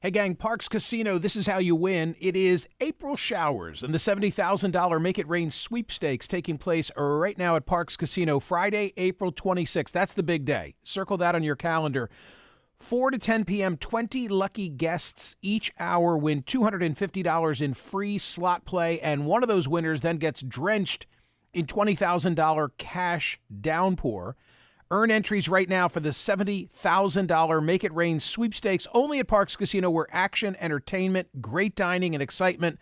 Hey gang, Parks Casino, this is how you win. It is April showers and the $70,000 Make It Rain sweepstakes taking place right now at Parks Casino, Friday, April 26th. That's the big day. Circle that on your calendar. 4 to 10 p.m., 20 lucky guests each hour win $250 in free slot play, and one of those winners then gets drenched in $20,000 cash downpour. Earn entries right now for the $70,000 Make It Rain sweepstakes only at Parks Casino, where action, entertainment, great dining, and excitement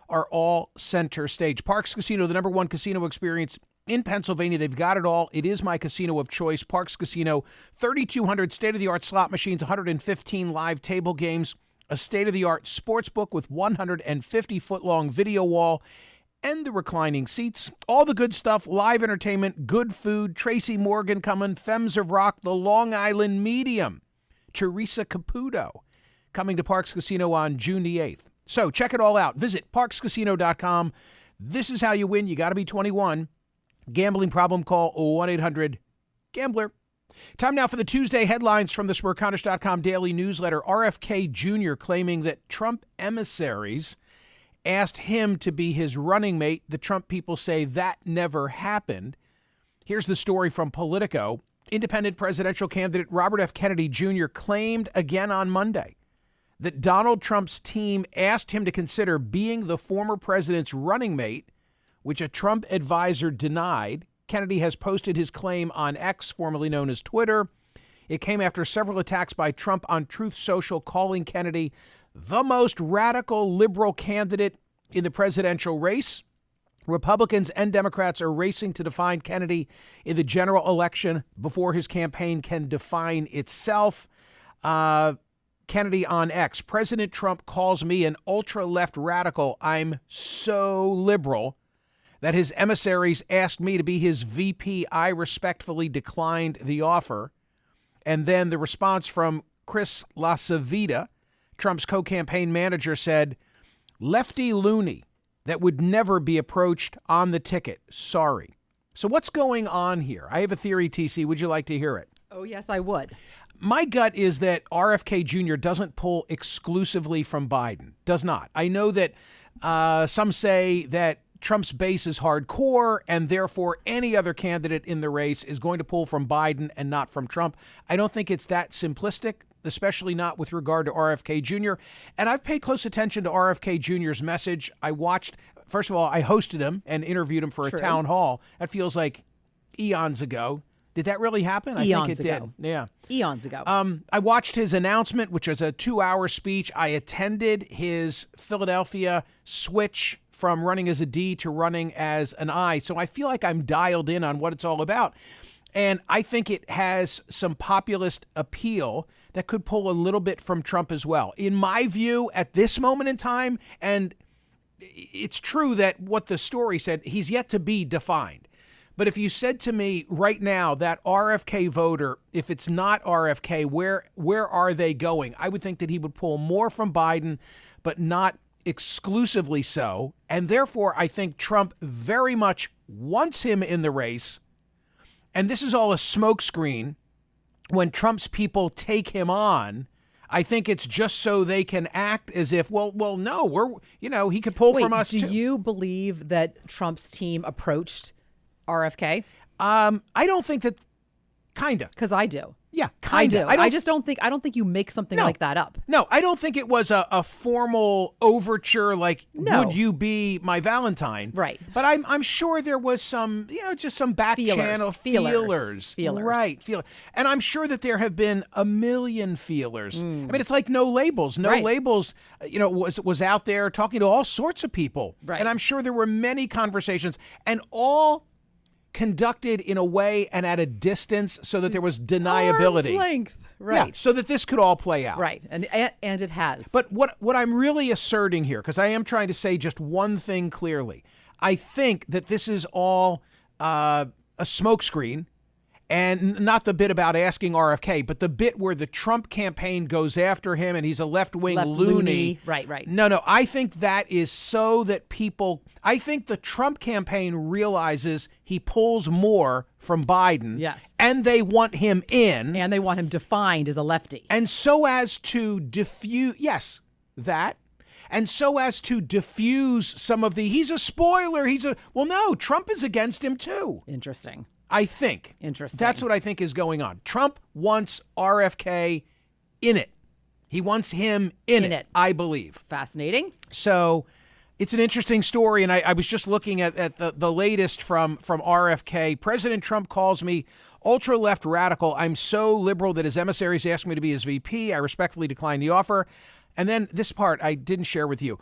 are all center stage. Parks Casino, the #1 casino experience in Pennsylvania. They've got it all. It is my casino of choice. Parks Casino, 3,200 state-of-the-art slot machines, 115 live table games, a state-of-the-art sports book with 150-foot-long video wall, and the reclining seats. All the good stuff, live entertainment, good food. Tracy Morgan coming, Femmes of Rock, the Long Island Medium, Teresa Caputo coming to Parks Casino on June the 8th. So check it all out. Visit parkscasino.com. This is how you win. You got to be 21. Gambling problem, call 1-800-GAMBLER. Time now for the Tuesday headlines from the Smerconish.com daily newsletter. Rfk Jr. claiming that Trump emissaries asked him to be his running mate. The Trump people say that never happened. Here's the story from Politico. Independent presidential candidate Robert F. Kennedy Jr. claimed again on Monday that Donald Trump's team asked him to consider being the former president's running mate, which a Trump advisor denied. Kennedy has posted his claim on X, formerly known as Twitter. It came after several attacks by Trump on Truth Social, calling Kennedy the most radical liberal candidate in the presidential race. Republicans and Democrats are racing to define Kennedy in the general election before his campaign can define itself. Kennedy on X. President Trump calls me an ultra-left radical. I'm so liberal that his emissaries asked me to be his VP. I respectfully declined the offer. And then the response from Chris LaCivita, Trump's co-campaign manager, said, lefty loony that would never be approached on the ticket. Sorry. So what's going on here? I have a theory, TC. Would you like to hear it? Oh, yes, I would. My gut is that RFK Jr. doesn't pull exclusively from Biden. Does not. I know that some say that Trump's base is hardcore, and therefore any other candidate in the race is going to pull from Biden and not from Trump. I don't think it's that simplistic, especially not with regard to RFK Jr. And I've paid close attention to RFK Jr.'s message. I watched, first of all, I hosted him and interviewed him for a town hall. That feels like eons ago. Did that really happen? Eons I think it ago. did. Yeah. Eons ago. I watched his announcement, which was a 2-hour speech. I attended his Philadelphia switch from running as a D to running as an I. So I feel like I'm dialed in on what it's all about. And I think it has some populist appeal that could pull a little bit from Trump as well. In my view, at this moment in time, and it's true that what the story said, he's yet to be defined. But if you said to me right now that RFK voter, if it's not RFK, where are they going? I would think that he would pull more from Biden, but not exclusively so. And therefore, I think Trump very much wants him in the race. And this is all a smokescreen. When Trump's people take him on, I think it's just so they can act as if, well, no, he could pull from us too. Do you believe that Trump's team approached RFK? I don't think that. Kind of. Because I do. Yeah, kind of. I just don't think you make something like that up. No, I don't think it was a formal overture like, would you be my Valentine? Right. But I'm sure there was some, just some back channel feelers. Right. And I'm sure that there have been a million feelers. I mean, it's like No Labels. No Labels, was out there talking to all sorts of people. Right. And I'm sure there were many conversations, and all conducted in a way and at a distance so that there was deniability. Arm's length. Right. Yeah, so that this could all play out. Right. And it has. But what I'm really asserting here, because I am trying to say just one thing clearly, I think that this is all a smokescreen, And not the bit about asking RFK, but the bit where the Trump campaign goes after him and he's a left-wing loony. Right. No. I think that is so that people, I think the Trump campaign realizes he pulls more from Biden. Yes. And they want him in. And they want him defined as a lefty. And so as to diffuse, yes, that. And so as to diffuse some of the, he's a spoiler, well, no, Trump is against him too. Interesting. I think. Interesting. That's what I think is going on. Trump wants RFK in it. He wants him in it, I believe. Fascinating. So it's an interesting story, and I was just looking at the latest from RFK. President Trump calls me ultra-left radical. I'm so liberal that his emissaries asked me to be his VP. I respectfully declined the offer. And then this part I didn't share with you.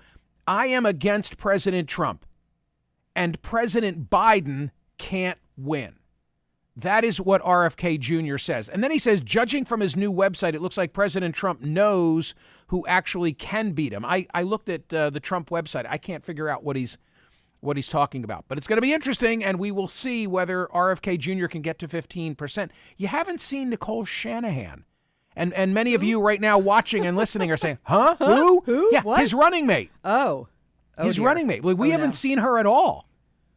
I am against President Trump, and President Biden can't win. That is what Rfk Jr. says. And then he says, judging from his new website, it looks like President Trump knows who actually can beat him. I looked at the Trump website. I can't figure out what he's talking about. But it's going to be interesting, and we will see whether Rfk Jr. can get to 15%. You haven't seen Nicole Shanahan. And many of you right now watching and listening are saying, huh? Who? Yeah, what? His running mate. His running mate. We haven't seen her at all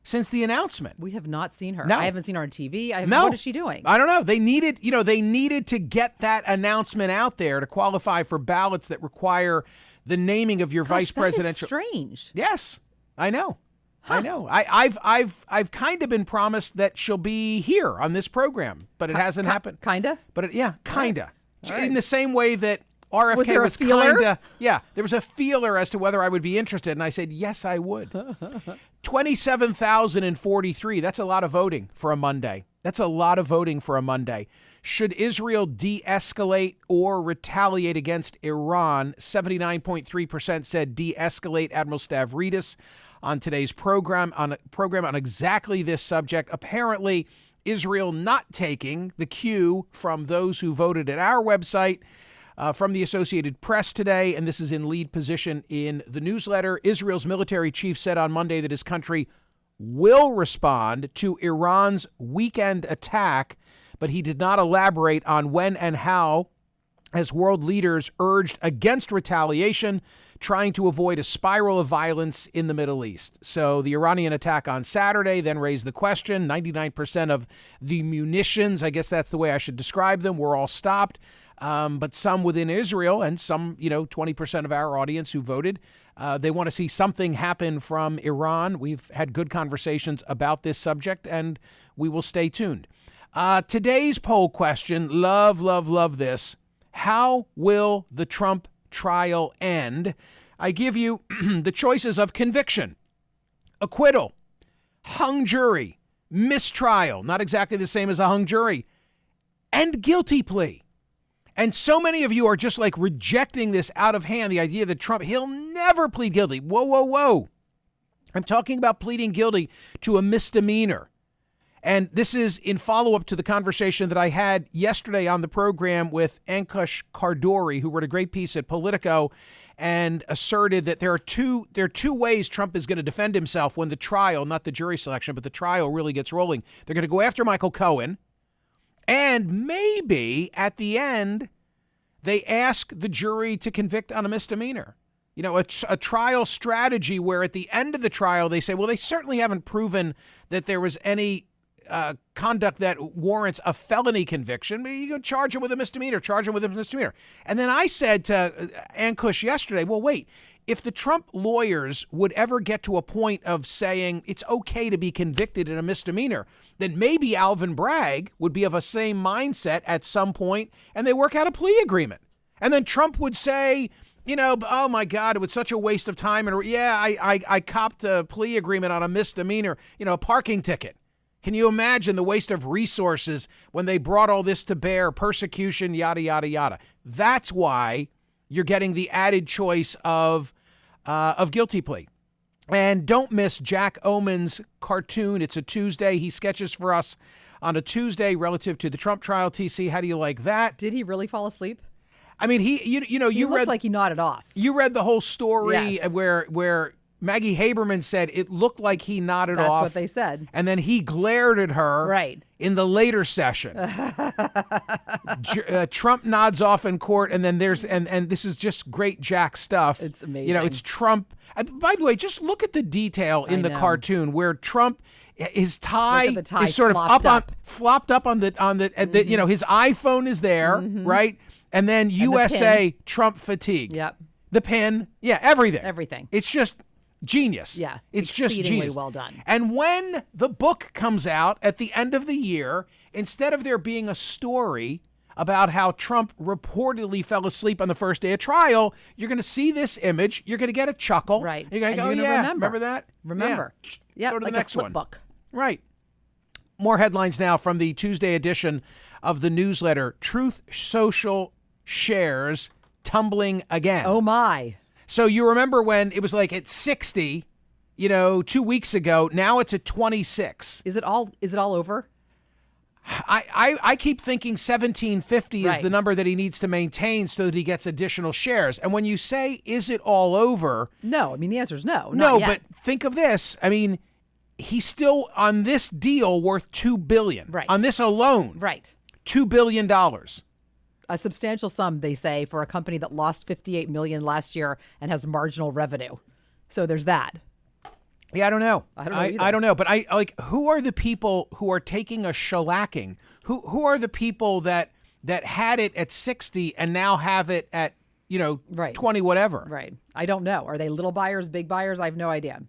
since the announcement. We have not seen her. No. I haven't seen her on TV. No. What is she doing? I don't know. They needed to get that announcement out there to qualify for ballots that require the naming of your vice presidential. That is strange. Yes, I know. Huh. I know. I've kind of been promised that she'll be here on this program, but it hasn't happened. Kinda? But kinda. Right. In the same way that RFK was kinda. Yeah, there was a feeler as to whether I would be interested, and I said yes, I would. 27,043. That's a lot of voting for a Monday. Should Israel de-escalate or retaliate against Iran? 79.3% said de-escalate. Admiral Stavridis on today's program on exactly this subject. Apparently, Israel not taking the cue from those who voted at our website. From the Associated Press today, and this is in lead position in the newsletter. Israel's military chief said on Monday that his country will respond to Iran's weekend attack, but he did not elaborate on when and how, as world leaders urged against retaliation, trying to avoid a spiral of violence in the Middle East. So the Iranian attack on Saturday then raised the question. 99% of the munitions, I guess that's the way I should describe them, were all stopped. But some within Israel and some, 20% of our audience who voted, they want to see something happen from Iran. We've had good conversations about this subject, and we will stay tuned. Today's poll question, love this. How will the Trump trial end? I give you the choices of conviction, acquittal, hung jury, mistrial, not exactly the same as a hung jury, and guilty plea. And so many of you are just like rejecting this out of hand, the idea that Trump, he'll never plead guilty. Whoa. I'm talking about pleading guilty to a misdemeanor. And this is in follow-up to the conversation that I had yesterday on the program with Ankush Kardori, who wrote a great piece at Politico and asserted that there are two ways Trump is going to defend himself when the trial, not the jury selection, but the trial really gets rolling. They're going to go after Michael Cohen. And maybe at the end, they ask the jury to convict on a misdemeanor. A trial strategy where at the end of the trial, they say, well, they certainly haven't proven that there was any conduct that warrants a felony conviction. You can charge him with a misdemeanor, And then I said to Ankush yesterday, well, wait, if the Trump lawyers would ever get to a point of saying it's okay to be convicted in a misdemeanor, then maybe Alvin Bragg would be of a same mindset at some point, and they work out a plea agreement. And then Trump would say, oh my God, it was such a waste of time. And I copped a plea agreement on a misdemeanor, a parking ticket. Can you imagine the waste of resources when they brought all this to bear, persecution, yada, yada, yada. That's why you're getting the added choice of guilty plea. And don't miss Jack Oman's cartoon. It's a Tuesday. He sketches for us on a Tuesday relative to the Trump trial. TC, how do you like that? Did he really fall asleep? I mean, he looked like he nodded off. You read the whole story. Yes. where Maggie Haberman said it looked like he nodded That's off. what they said. And then he glared at her Right. in the later session. Trump nods off in court, and then there's and this is just great Jack stuff. It's amazing. You know, it's Trump. By the way, just look at the detail in the cartoon where Trump, his tie is sort of flopped up on the you know, his iPhone is there, right? And then USA the Trump fatigue. Yep. The pin, everything. Everything. It's just genius. Yeah, it's just genius. Well done. And when the book comes out at the end of the year, instead of there being a story about how Trump reportedly fell asleep on the first day of trial, you're going to see this image. You're going to get a chuckle. Right. You're going to go, yeah, remember that? Remember. Yeah, go to like the next a flip one. book. Right. More headlines now from the Tuesday edition of the newsletter. Truth Social shares tumbling again. Oh, my. So you remember when it was like at 60, 2 weeks ago. Now it's at 26. Is it all over? I keep thinking 1750 Right. is the number that he needs to maintain so that he gets additional shares. And when you say, is it all over? No. I mean, the answer is no. No, Not yet. but think of this. I mean, he's still on this deal worth $2 billion. Right. On this alone. Right. $2 billion. A substantial sum, they say, for a company that lost $58 million last year and has marginal revenue. So there's that. Yeah, I don't know. I don't know either. I don't know. But who are the people who are taking a shellacking? Who are the people that had it at 60 and now have it at, Right. 20 whatever? Right. I don't know. Are they little buyers, big buyers? I have no idea.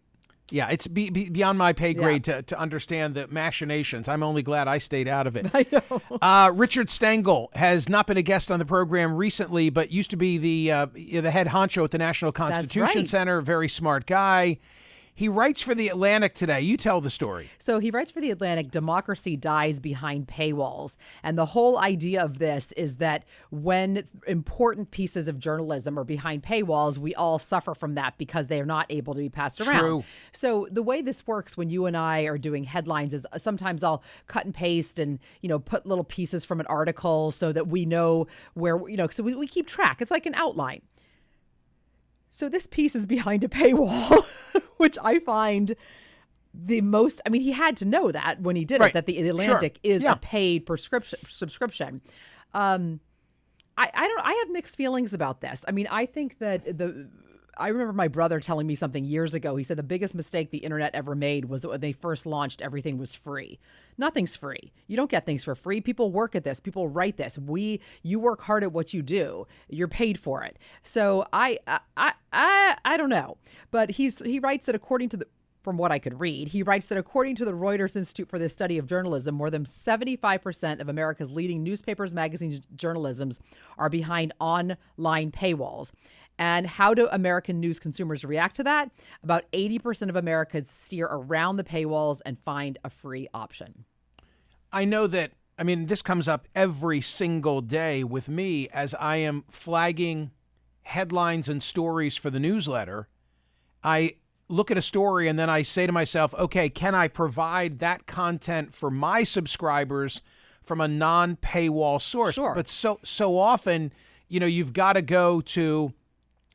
Yeah, it's beyond my pay grade to understand the machinations. I'm only glad I stayed out of it. I know. Richard Stengel has not been a guest on the program recently, but used to be the head honcho at the National Constitution Center. Very smart guy. He writes for The Atlantic today. You tell the story. So he writes for The Atlantic, democracy dies behind paywalls. And the whole idea of this is that when important pieces of journalism are behind paywalls, we all suffer from that because they are not able to be passed around. True. So the way this works when you and I are doing headlines is sometimes I'll cut and paste and, put little pieces from an article so that we know where, so we keep track. It's like an outline. So this piece is behind a paywall, which I find the most. I mean, he had to know that when he did it, that the Atlantic is a paid subscription. I have mixed feelings about this. I mean, I think that I remember my brother telling me something years ago. He said the biggest mistake the internet ever made was that when they first launched, everything was free. Nothing's free. You don't get things for free. People work at this. People write this. You work hard at what you do. You're paid for it. So I don't know. But he writes that from what I could read, he writes that according to the Reuters Institute for the Study of Journalism, more than 75% of America's leading newspapers, magazines, journalisms are behind online paywalls. And how do American news consumers react to that? About 80% of Americans steer around the paywalls and find a free option. I know that, this comes up every single day with me as I am flagging headlines and stories for the newsletter. I look at a story and then I say to myself, okay, can I provide that content for my subscribers from a non-paywall source? Sure. But so often, you've got to go to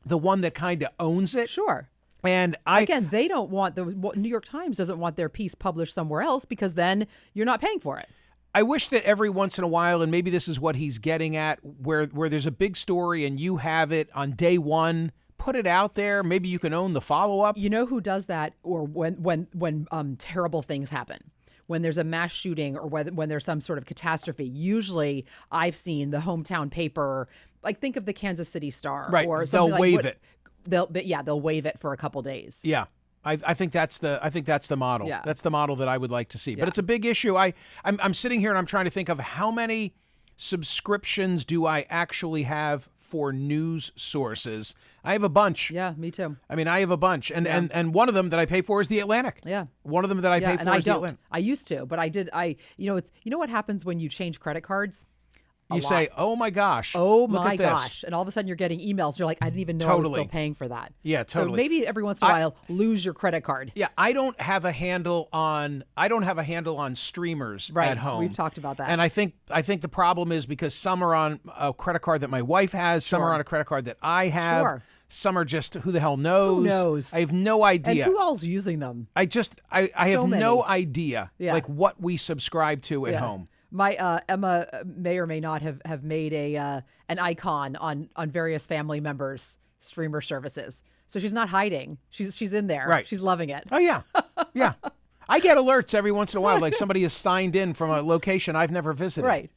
the one that kind of owns it. Sure. And again, they don't want the New York Times doesn't want their piece published somewhere else because then you're not paying for it. I wish that every once in a while, and maybe this is what he's getting at, where there's a big story and you have it on day one, put it out there. Maybe you can own the follow-up. You know who does that? Or when terrible things happen. When there's a mass shooting or when there's some sort of catastrophe, usually I've seen the hometown paper, like think of the Kansas City Star. Right, Or they'll waive it. They'll waive it for a couple days. Yeah. I think that's the model. Yeah. That's the model that I would like to see. Yeah. But it's a big issue. I'm sitting here and I'm trying to think of how many subscriptions do I actually have for news sources. I have a bunch. Yeah, me too. I have a bunch. And one of them that I pay for is The Atlantic. Yeah. One of them that I pay for is The Atlantic. I used to, but I did. You know what happens when you change credit cards? You say, oh my gosh. Oh look my at this. gosh. And all of a sudden you're getting emails. You're like, I didn't even know I was still paying for that. Yeah, totally. So maybe every once in a while, lose your credit card. Yeah, I don't have a handle on streamers at home. We've talked about that. And I think the problem is because some are on a credit card that my wife has, some are on a credit card that I have. Sure. Some are just, who the hell knows? Who knows? I have no idea. And who all's using them? I have many. no idea, Yeah. like what we subscribe to at Yeah. home. My Emma may or may not have made an icon on various family members' streamer services. So she's not hiding. She's in there. Right. She's loving it. Oh, yeah. Yeah. I get alerts every once in a while, like somebody is signed in from a location I've never visited. Right.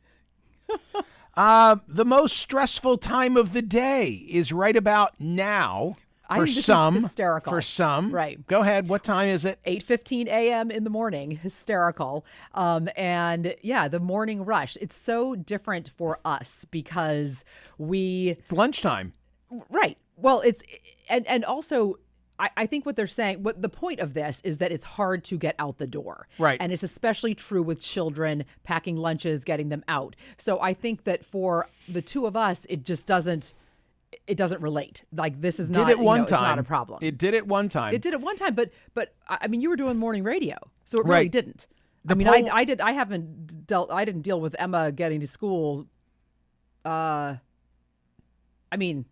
The most stressful time of the day is right about now. For This is some. hysterical. For some. Right. Go ahead. What time is it? 8:15 a.m. in the morning, hysterical. And yeah, the morning rush. It's so different for us because It's lunchtime. right. Well, and also I think what they're saying, what the point of this is that it's hard to get out the door. Right. And it's especially true with children, packing lunches, getting them out. So I think that for the two of us, it doesn't relate. Like this is not, Did it one it's time. not a problem. It did it one time. It did it one time, but I mean, you were doing morning radio, so it really Right. didn't. The I mean, poll- I didn't deal with Emma getting to school. I mean,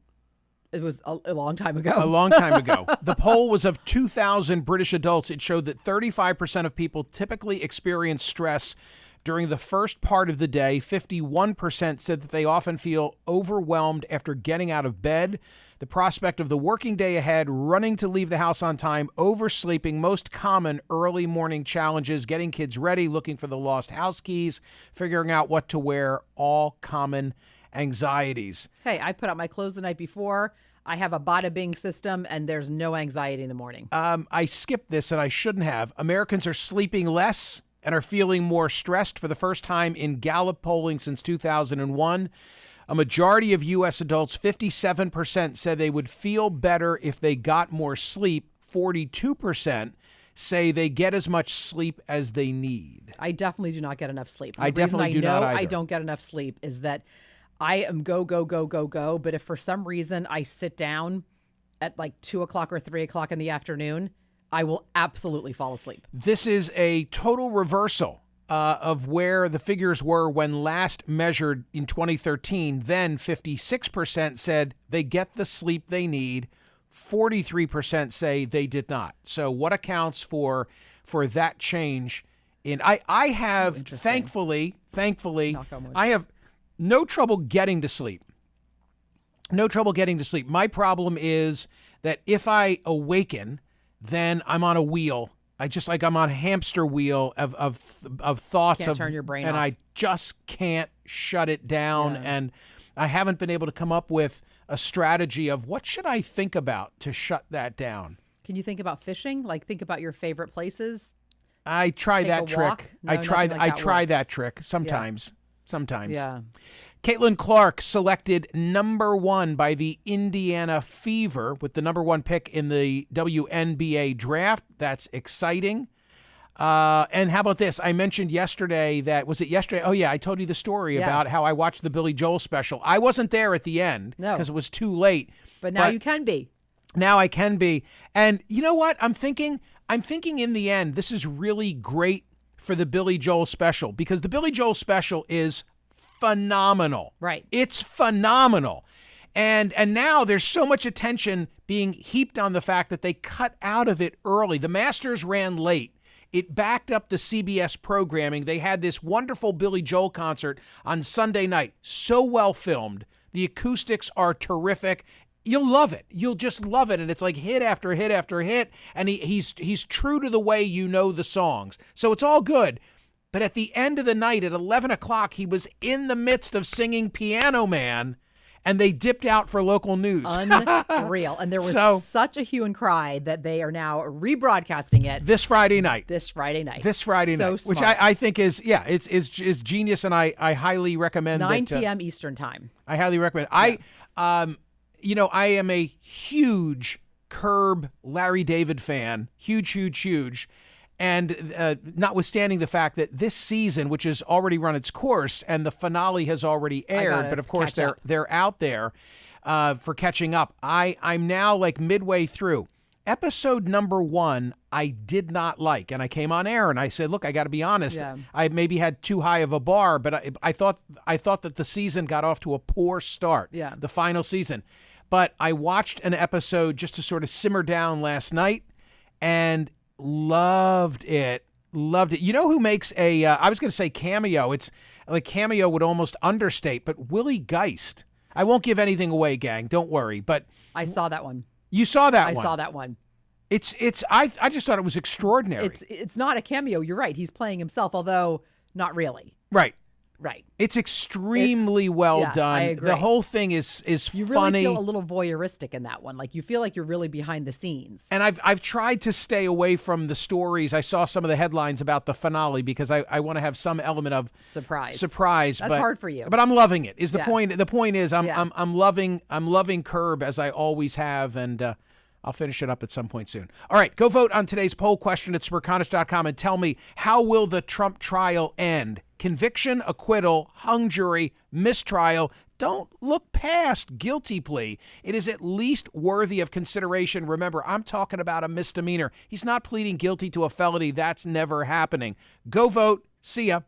it was a long time ago. A long time ago. The poll was of 2,000 British adults. It showed that 35% of people typically experience stress during the first part of the day. 51% said that they often feel overwhelmed after getting out of bed. The prospect of the working day ahead, running to leave the house on time, oversleeping, most common early morning challenges, getting kids ready, looking for the lost house keys, figuring out what to wear, all common anxieties. Hey, I put out my clothes the night before. I have a bada bing system, and there's no anxiety in the morning. I skipped this, and I shouldn't have. Americans are sleeping less and are feeling more stressed for the first time in Gallup polling since 2001. A majority of U.S. adults, 57%, said they would feel better if they got more sleep. 42% say they get as much sleep as they need. I definitely do not get enough sleep. I definitely do not either. I don't get enough sleep is that I am go. But if for some reason I sit down at like 2 o'clock or 3 o'clock in the afternoon, I will absolutely fall asleep. This is a total reversal of where the figures were when last measured in 2013. Then 56% said they get the sleep they need. 43% say they did not. So what accounts for that change? I have thankfully I have no trouble getting to sleep. No trouble getting to sleep. My problem is that if I awaken, then I'm on a wheel. I'm on a hamster wheel of thoughts. Can't turn your brain and off. I just can't shut it down. Yeah. And I haven't been able to come up with a strategy of what should I think about to shut that down. Can you think about fishing? Like think about your favorite places? I try Take that a trick. walk? No, I try nothing like that works. that trick sometimes. Sometimes. Yeah. Caitlin Clark selected number 1 by the Indiana Fever with the number 1 pick in the WNBA draft. That's exciting. And how about this? I mentioned yesterday was it yesterday? Oh, yeah. I told you the story about how I watched the Billy Joel special. I wasn't there at the end because it was too late. But now you can be. Now I can be. And you know what? I'm thinking in the end, this is really great for the Billy Joel special because the Billy Joel special is phenomenal. Right. It's phenomenal. And now there's so much attention being heaped on the fact that they cut out of it early. The Masters ran late. It backed up the CBS programming. They had this wonderful Billy Joel concert on Sunday night. So well filmed. The acoustics are terrific. You'll love it. You'll just love it. And it's like hit after hit after hit. And he's true to the way you know the songs. So it's all good. But at the end of the night at 11 o'clock, he was in the midst of singing Piano Man, and they dipped out for local news. Unreal. And there was such a hue and cry that they are now rebroadcasting it. This Friday night. This Friday night. Smart. Which I think is genius, and I highly recommend 9 p.m. Eastern time. I highly recommend. Yeah. I am a huge Curb Larry David fan. Huge. And notwithstanding the fact that this season, which has already run its course, and the finale has already aired, but of course they're out there for catching up. I'm now like midway through. Episode number 1, I did not like, and I came on air and I said, "Look, I got to be honest. Yeah. I maybe had too high of a bar, but I thought that the season got off to a poor start. Yeah. The final season." but I watched an episode just to sort of simmer down last night and loved it. Loved it. You know who makes I was going to say cameo. It's like cameo would almost understate, but Willie Geist. I won't give anything away, gang. Don't worry. But I saw that one. You saw that one? I saw that one. I just thought it was extraordinary. It's not a cameo. You're right. He's playing himself, although not really. Right. Right. It's extremely well done. I agree. The whole thing is you funny. really feel a little voyeuristic in that one. Like you feel like you're really behind the scenes. And I've tried to stay away from the stories. I saw some of the headlines about the finale because I want to have some element of surprise. That's hard for you. But I'm loving it. Is the point? The point is I'm loving Curb as I always have, and I'll finish it up at some point soon. All right, go vote on today's poll question at Smerconish.com and tell me, how will the Trump trial end? Conviction, acquittal, hung jury, mistrial. Don't look past guilty plea. It is at least worthy of consideration. Remember, I'm talking about a misdemeanor. He's not pleading guilty to a felony. That's never happening. Go vote. See ya.